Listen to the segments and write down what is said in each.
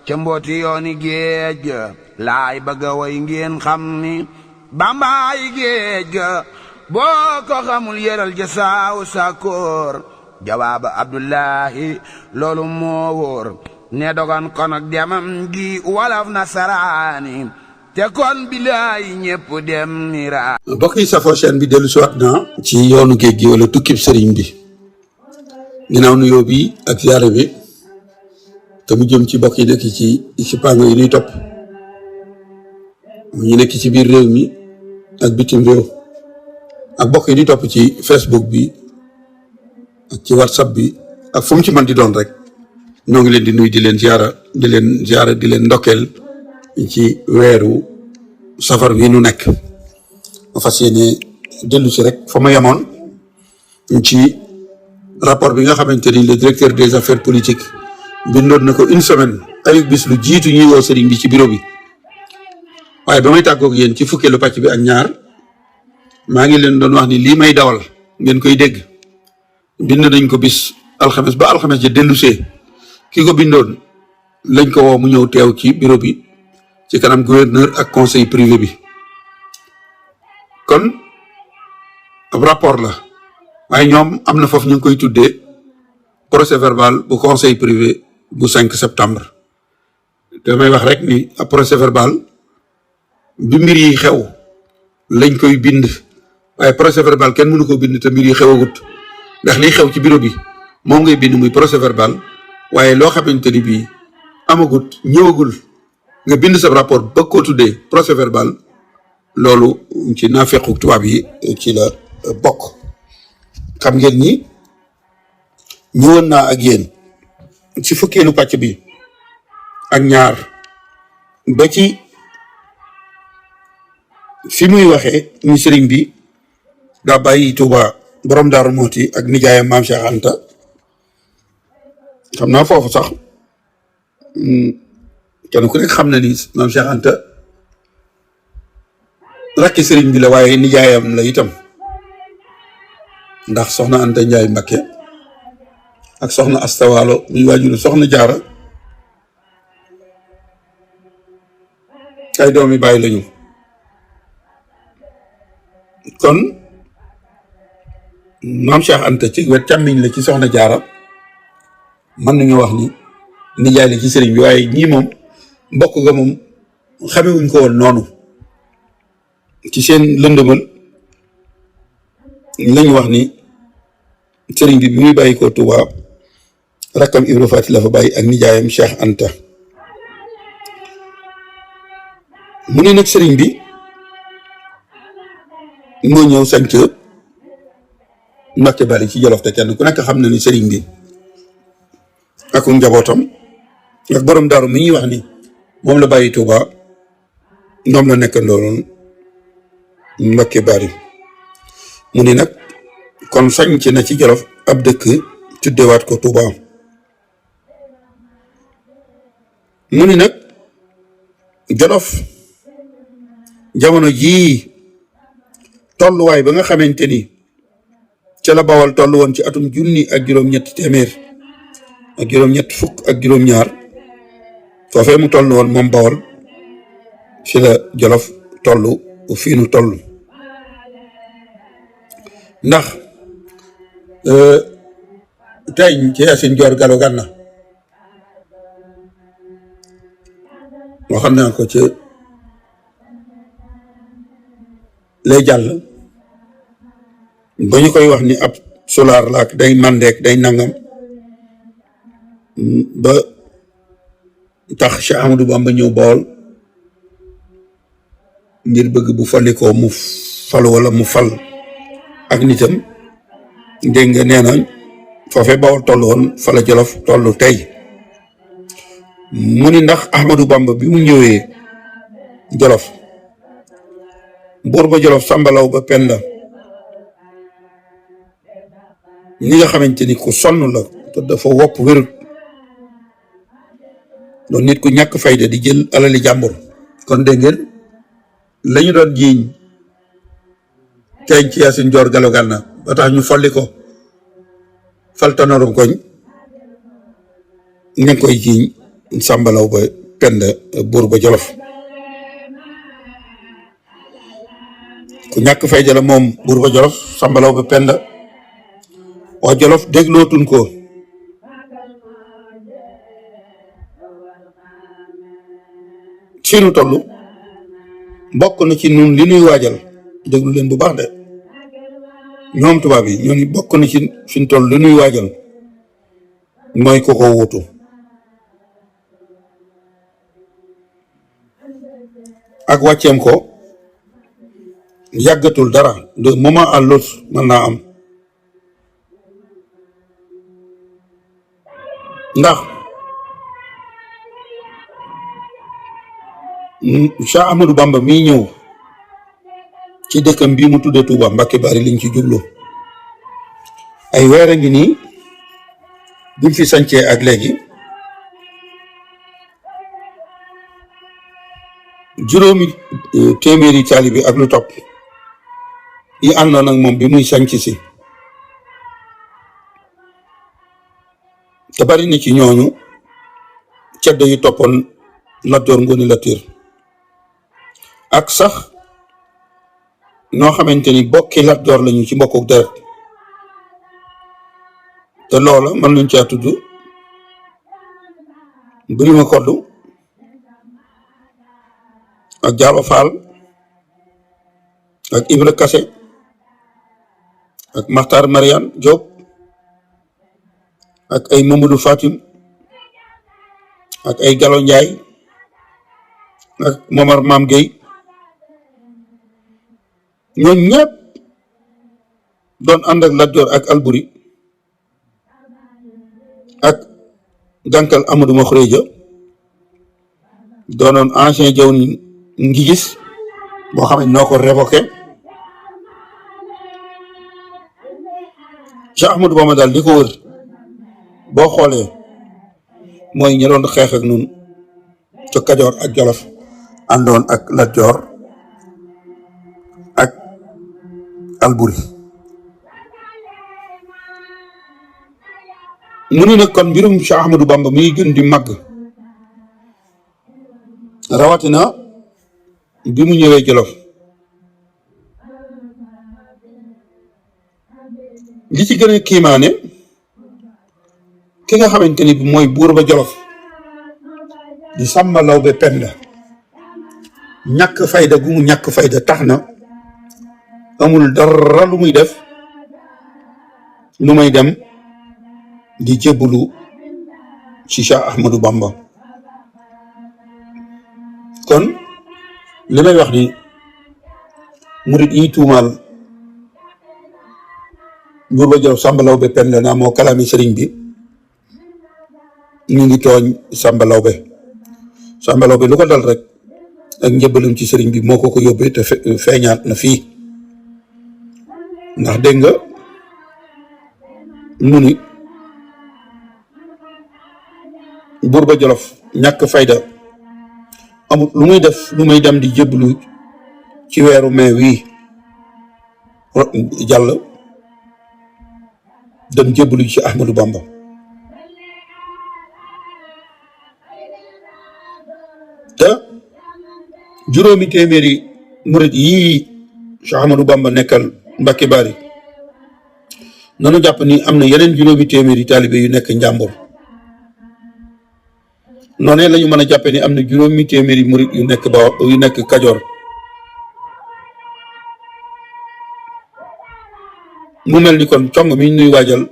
ca mbooti yooni géej ga laay bëgga way ngeen xam ni bambaay géej ga boo ko xamul yëral ja saaw sakoor jawaaba abdullahi loolu moo wóor ne dogan kon ak demam gi walaf nasaraani te kon bilaay ñépp dem ni raa mbokk yi safoo chaîne bi dellu siwaat na ci yoonu géej gi wala tukkib sëriñ bi ginnaaw nuyoo bi ak ziyaare bi te mu jëm ci mbokk yi nekk ci pango yi ñuy topp ñu nekk ci biir réew mi ak bitim réew ak mbokk yi ñuy topp ci Facebook bi ak ci WhatsApp bi ak fu mu ci mën di doon rek ñoo ngi leen di nuyu di leen ziyaara di leen ndokkeel ci weeru safar wi nu nekk ma fas yéene dellu si rek fa ma yemoon ci rapport bi nga xamante ni le directeur des affaires politiques bindoon na ko une semaine ayub bis lu jiitu ñuy woo sëriñ bi ci bureau bi waaye ba may tàggoog yéen ci fukkeelu pàcc bi ak ñaar maa ngi leen doon wax ni lii may dawal ngeen koy dégg bind nañ ko bis alxames ba alxames ja dellusee ki ko bindoon lañ ko woo mu ñëw teew ci bureau bi ci kanam gouverneur ak conseil privé bi kon ab rapport la waaye ñoom am na foofu ñu ngi koy tuddee procès verbal bu conseil privé bu 5 septembre damay wax rek ni ab procès verbal bi mbir yi xew lañ koy bind waaye procès verbal kenn mënu ko bind te mbir yi xewagut ndax liy xew ci bureau bi moom ngay bind muy procès verbal waaye loo xamante ni bii amagut ñëwagul nga bind sa rapport ba koo tuddee procès verbal loolu ci naafequ tubaab yi ci la bokk. xam ngeen ni ñëwoon naa ak yéen ci fukkeelu pàcc bi ak ñaar ba ci fi muy waxee ni sëriñ bi daa bàyyi Tuuba borom Daaru Muxti ak nijaayam maam Cheikh Anta xam naa foofu sax kenn ku nekk xam na ni maam Cheikh Anta rakki sëriñ bi la waaye nijaayam la itam ndax soxna Anta Njaay Mbakke ak soxna Asta Waalo muy waajuru soxna Jaara ay doomi bàyyi lañu kon maam Cheikh Anta ci wet càmmiñ la ci soxna Jaara mën nañu wax ni nijaay la ci sëriñ bi waaye ñii moom mbokk ga moom xamewuñ ko woon noonu ci seen lëndëmal lañ wax ni sëriñ bi muy bàyyi ko Touba rakkam Ibra Faati la fa bàyyi ak nijaayam Cheikh Anta mu ne nag sëriñ bi moo ñëw sanc Mbàkke Bari ci Jolof te kenn ku nekk xam na ni sëriñ bi ak njabootam ak borom daaru mi ñuy wax ni moom la bàyyi Touba ñoom la nekk ndooloon Mbàkke Bari mu ni nag kon sanc na ci Jolof ab dëkk tuddewaat ko Touba mu ni nag Jolof jamono jii tolluwaay ba nga xamante ni ca la Bawol toll woon ci atum junni ak juróom-ñett téeméer ak juróom-ñett fukk ak juróom-ñaar foofee mu toll woon moom Bawol ci la Jolof toll fii nu toll ndax tey ci Yaasin Joor Galo Gànna moo xam naa ko ci lay jàll ba ñu koy wax ni ab solaar laak day mandeek day nangam ba tax Cheikh Ahmadou Bamba ñëw Bawol ngir bëgg bu falikoo mu fal wala mu fal ak nitam dégg nga nee na foofee Bawol toll woon fa la Jolof toll tey mu ni ndax Ahmadou Bamba bi mu ñëwee Jolof buur ba Jolof sàmbalaw ba Penda ñi nga xamante ni ku sonn la te dafa wopp wérut doon nit ku ñàkk fayda di jël alali jàmbur kon dégg ngeen la ñu doon jiiñ teeñ ci Yaasin Joor Galo Gànna ba tax ñu folli ko fal Tanoor Koñ ngeen koy jiiñ Samba Laobé Penda buur ba Jolof ku ñàkk fayda la moom buur ba Jolof Samba Laobé Penda waa Jolof déglootuñ ko fii nu toll bokk na ci nun li nuy waajal déglu leen bu baax de ñoom tubaab yi ñoo ni bokk na ci fi nu toll li nuy waajal mooy ko ko wuutu ak wàcceem ko yàggatul dara de moment à l'autre mën naa am ndax Cheikh Ahmadou Bamba mii ñëw ci dëkkam bii mu tudde Touba Mbacké Bari liñ ci jublu ay weer a ngi nii bi mu fi sancee ak léegi juróomi téeméeri taalibe ak lu topp yi àndoon ak moom bi muy sanc si te bari na ci ñooñu ceddo yi toppoon Lat Joor Ngoone Latiir ak sax noo xamante ni bokki Lat Joor lañu ci mbokku deret te loola mën nañ caa tudd Birima Koddu ak Jaaba Faal ak Ibra Kase ak Maxtaar Mariane Diop ak ay Mamadou Fatim ak ay Galo Njaay ak Momar Maam Gueye ñooñ ñëpp doon ànd ak Lat Joor ak Alburi ak gànkal Amadou Ma Xureja doonoon ancien jaw ni ngi gis boo xam ne noo ko révoqué Cheikh Ahmadou Bamba daal di ko wër boo xoolee mooy ñi doon xeex ak nun ca Kajoor ak Jolof àndoon ak Lat Joor ak Alburi mu ni nag kon mbirum Cheikh Ahmadou Bamba muy gën di màgg rawatina bi mu ñëwee Jolof li ci gën a kiimaane ki nga xamante ni bi mooy buur ba Jolof di Samba Laobé Penda ñàkk fayda gu mu ñàkk fayda tax na amul dara lu muy def lu may dem di jébbalu ci Cheikh Ahmadou Bamba kon li may wax ni murit yi tuumaal buur ba Jolof Samba Laobé Penda naa moo kalaami sëriñ bi ñu ngi tooñ Samba Laobé Samba Laobé lu ko dal rek ak njëbbalum ci sëriñ bi moo ko yóbbee te feeñaat na fii ndax dégg nga mu ni buur ba Jolof ñàkk fayda amul lu muy def lu may dem di jébbalu ci weeru mai wii jàll dem jébbalu ci Ahmadou Bamba te juróomi téeméeri murit yii Cheikh Ahmadou Bamba nekkal Mbacké Bari nanu jàpp ni am na yeneen juróomi téeméeri taalibe yu nekk Njàmbur noonee la ñu mën a jàppe ni am na juróomi téeméeri murit yu nekk Kajoor mu mel ni kon cong mi nuy waajal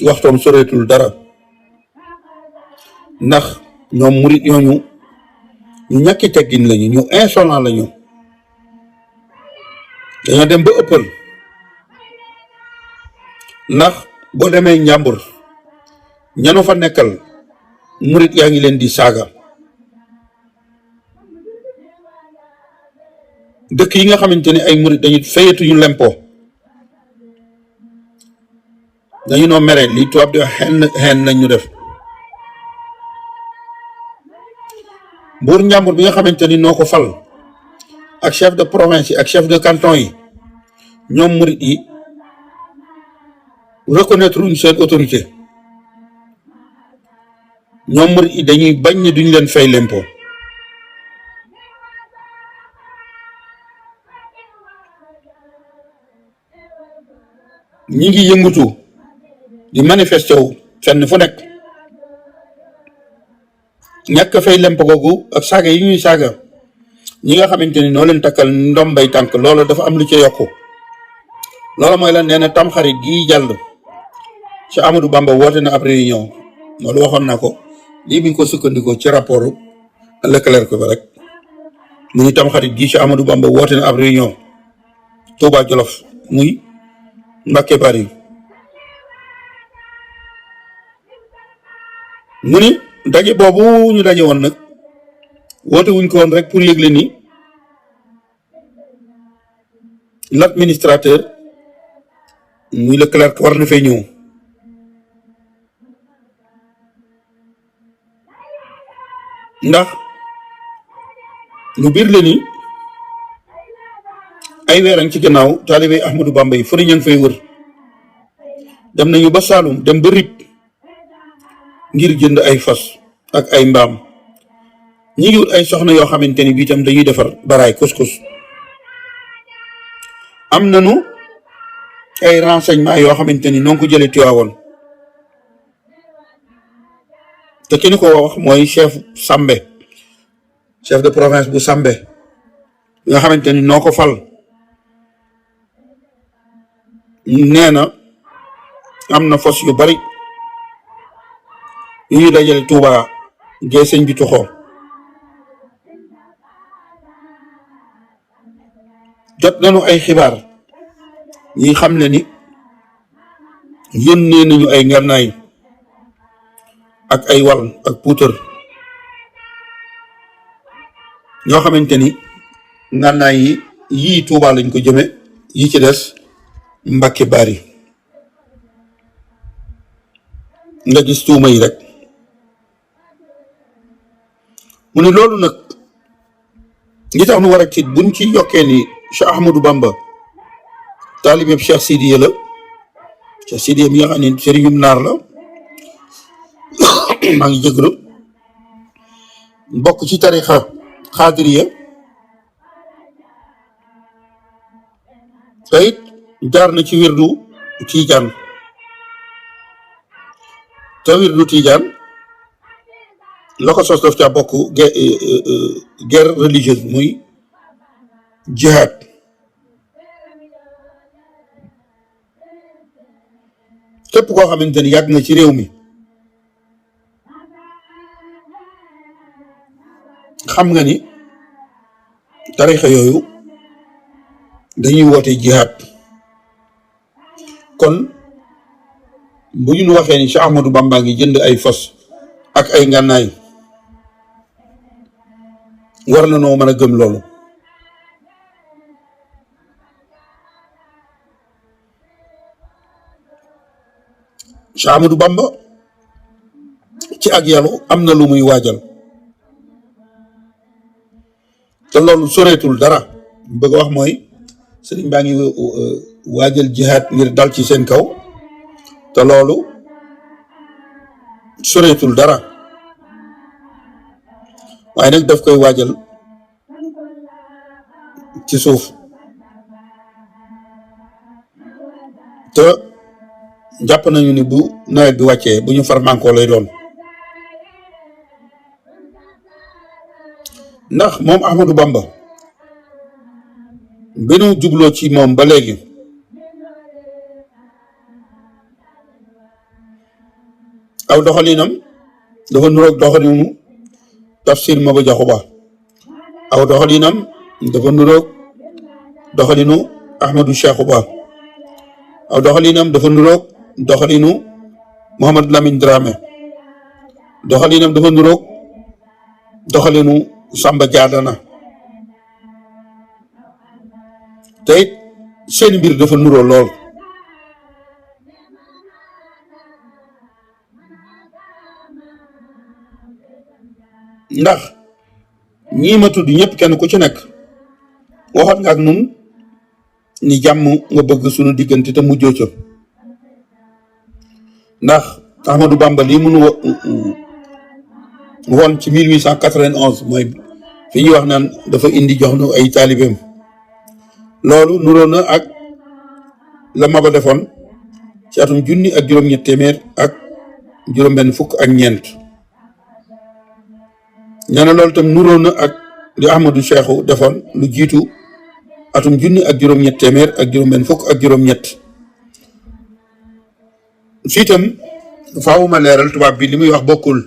waxtoom soreetul dara ndax ñoom murit yooñu ñu ñàkki teggin lañu ñu insolent lañu dañoo dem ba ëppal ndax boo demee Njàmbur ñanu fa nekkal murit yaa ngi leen di saaga dëkk yi nga xamante ne ay murit dañu fayatuñu lempo dañu noo mere li tubaab di wax xeen lañ ñu def buur Njàmbur bi nga xamante ni noo ko fal ak chef de province yi ak chef de canton yi ñoom murit yi reconnaître wuñ seen autorité ñoom murit yi dañuy bañ ne duñ leen fay lempo ñi ngi yëngutu di manifesté wu fenn fu nekk ñàkk fay lempo googu ak saaga yi ñuy saaga ñi nga xamante ni noo leen takkal ndombay tànk loolu dafa am lu ca yokku loolu mooy lan nee na tamxarit gii jàll ci Amadou Bamba woote na ab réunion loolu waxoon naa ko lii bi ñu ko sukkandikoo ci rapport Leclerc ko ba rek mu ñu tamxarit gii ci Amadou Bamba woote na ab réunion Touba Jolof muy Mbacké Bari mu ni daje boobu ñu daje woon nag woote wuñ ko woon rek pour yëgle ni l'administrateur muy Leclerc war na fay ñëw ndax lu biir la ni ay weeran ci gannaaw taalibe Ahmadou Bamba yi fu ñu ngi fay wër dem nañu ba Saalum dem ba Rip ngir jënd ay fas ak ay mbaam ñi ngi wut ay soxna yoo xamante ni bii tam dañuy defar baraay kus-kus am nañu ay renseignement yoo xamante ni noo ko jëlee Tiwaawoon te ki ñu ko wax mooy chef Sambe chef de province bu Sambe nga xamante ni noo ko fal nee na am na fos yu bari yu ñu dajale Touba gee sëñ bi tuxoo jot nañu ay xibaar yi xam ne ni yónnee nañu ay ngannaay ak ay wal ak puutar ñoo xamante ni ngannaay yi yii Touba lañ ko jëme yi ci des Mbacké Bari nga gis tuuma yi rek mu ne loolu nag li tax nu war a tiit buñ ci yokkee ni Cheikh Ahmadou Bamba taalibeeb Cheikh Sidiya la Cheikh Sidiya mi nga xam ne sëriñum naar la maa ngi jéglu bokk ci tarixa xaadiriya te it jaar na ci wirdu Tiijaan te wirdu Tiijaan la ko sos daf caa bokk guerre religieuse muy jihad képp koo xamante ni yàgg nga ci réew mi xam nga ni tarixa yooyu dañuy woote jihad kon bu ñu waxee ni Cheikh Ahmadou Bamba ngi jënd ay fas ak ay ngànnaay war na noo mën a gëm loolu Cheikh Ahmadou Bamba ci ak yàlla am na lu muy waajal te loolu soreetul dara bëgg a wax mooy sëriñ baa ngi waajal jihaad ngir dal ci seen kaw te loolu soreetul dara waaye nag daf koy waajal ci suuf te jàpp nañu ni bu nawet bi wàccee bu ñu farmankoo lay doon ndax moom Ahmadou Bamba bi nu jubloo ci moom ba léegi aw doxalinam dafa nuroog doxalinu Tafsir Maba Jaxu Ba aw doxalinam dafa nuroog doxalinu Ahmadou Cheikhou Ba aw doxalinam dafa nuroog doxalinu Mohamed Lamine Dramé doxalinam dafa nuroog doxalinu Samba Diadana te it seen mbir dafa nuroo lool ndax ñii ma tudd ñëpp kenn ku ci nekk waxoon nga ak nun ni jàmm nga bëgg sunu diggante te mujjoo ca ndax Ahmadou Bamba lii mënu woon ci 1891 mooy fi ñuy wax naan dafa indi jox nu ay taalibeem loolu nuroo na ak la Maba defoon ci atum junni ak juróom-ñett téeméer ak juróom-benn fukk ak ñeent nee na loolu tam nuroo na ak li Ahmadou Cheikhou defoon lu jiitu atum junni ak juróom-ñett téeméer ak juróom-benn fukk ak juróom-ñett fii itam faawuma leeral tubaab bi li muy wax bokkul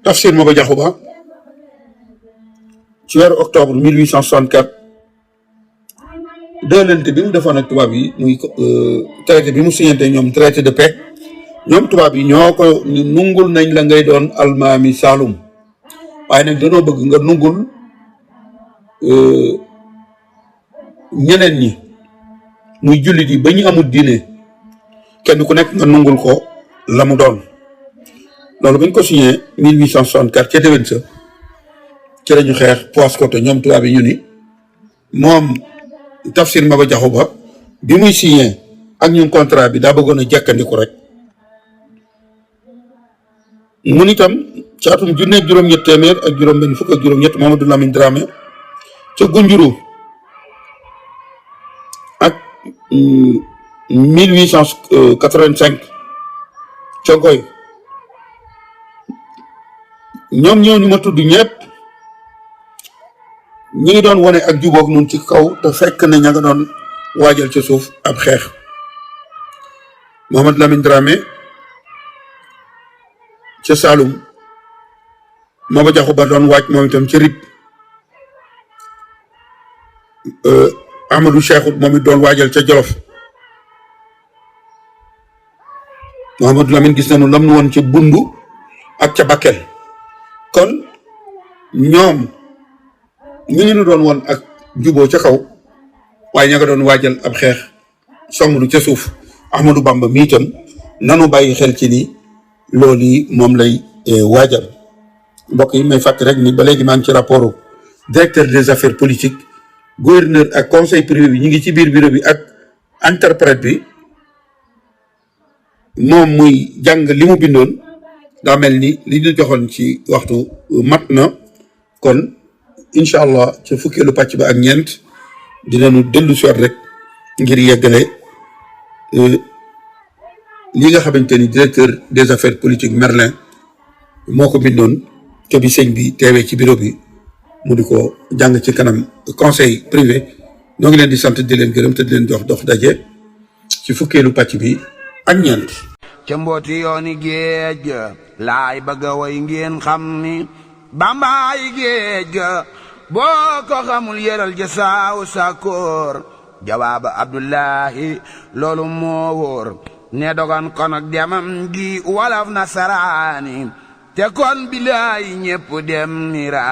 Tafsir Maba Jaxu Ba ci weeru octobre 1864 dëlante bi mu defoon ak tubaab yi muy traité bi mu signante ñoom traité de paix ñoom tubaab yi ñoo ko nungul nañ la ngay doon almaami Saalum waaye nag danoo bëgg nga nungul ñeneen ñi muy jullit yi ba ñu amul diine kenn ku nekk nga nungul ko la mu doon loolu bañ ko signé 1864 ca déwén sa ci lañu xeex Paoskoto ñoom tubaab yi ñu ni moom Tafsir Maba Jaxu Ba bi muy signé ak ñun contrat bi daa bëggoon a jekkandiku rek mun itam ci atum junne ak juróom-ñett téeméer ak juróom-benn fukk ak juróom-ñett Mamadou Lamine Dramé ca Gunjuru ak 1885 ca Ngoy ñoom ñoo ñu ma tudd ñëpp ñi ngi doon wane ak jubóog nun ci kaw te fekk ne ña nga doon waajal ca suuf ab xeex Mamadou Lamine Dramé ca Saalum Maba Jaxu Ba doon waaj moom itam ca Rip Ahmadou Cheikhou moom it doon waajal ca Jolof Mamadou Lamine gis nañu lam nu woon ca Bundu ak ca Bakel kon ñoom ñu ngi nu doon woon ak juboo ca kaw waaye ña nga doon waajal ab xeex song nu ca suuf Ahmadou Bamba mi itam nanu bàyyi xel ci ni loolu yi moom lay waajal mbokk yi may fàtte rek ni ba léegi maa ngi ci rapport directeur des affaires politiques gouverneur ak conseil privé bi ñu ngi ci biir bureau bi ak interprète bi moom muy jàng li mu bindoon daa mel ni li ñu joxoon ci waxtu mat na kon incha allah ca fukkeelu pàcc ba ak ñeent dinañu dellu si waat rek ngir yeggale li nga xamante ni directeur des affaires politiques Merlin moo ko bindoon te bi sëñ bi teewee ci bureau bi mu di ko jàng ci kanam conseil privé ñoo ngi leen di sant di leen gërëm te di leen jox dox daje ci fukkeelu pàcc bi ak ñeent. ca mbooti yooni géej ga laay bëgg a way ngeen xam ni bambaay géej ga boo ko xamul yëral ja saaw sakoor jawaaba Abdullahi loolu moo wóor ne dogon kon ak demam gi walaf nasaraani te kon bilaay ñépp dem ni ra